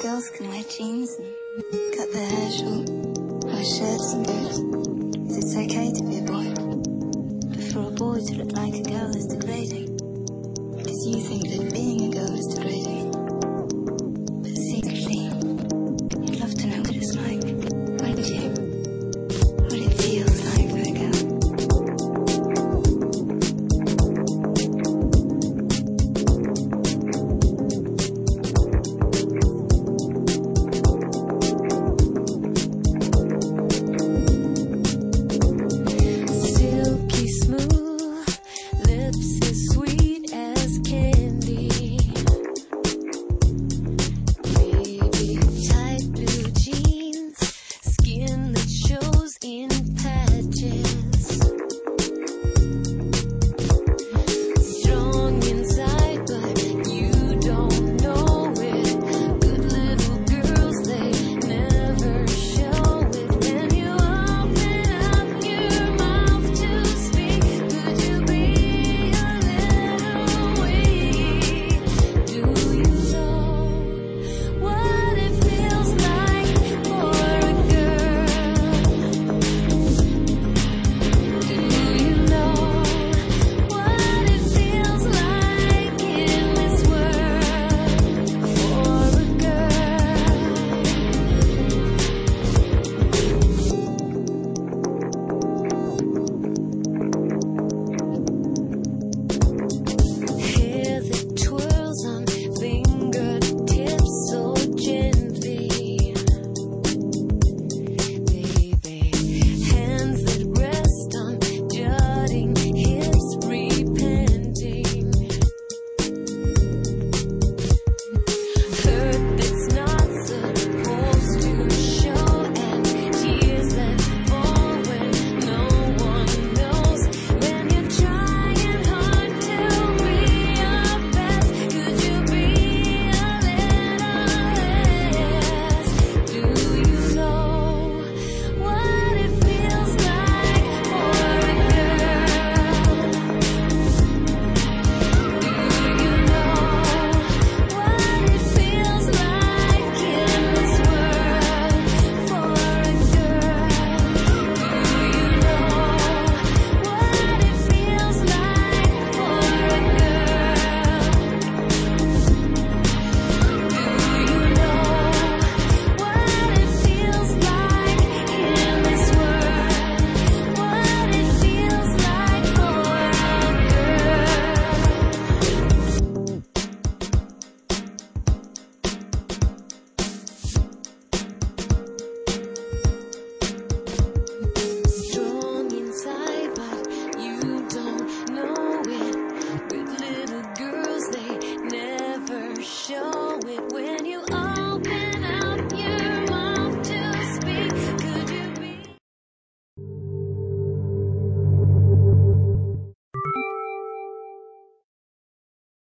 girls can wear jeans and cut their hair short, wear shirts and boots. It's okay to be a boy. But for a boy to look like a girl is degrading. Because you think that being a girl is degrading.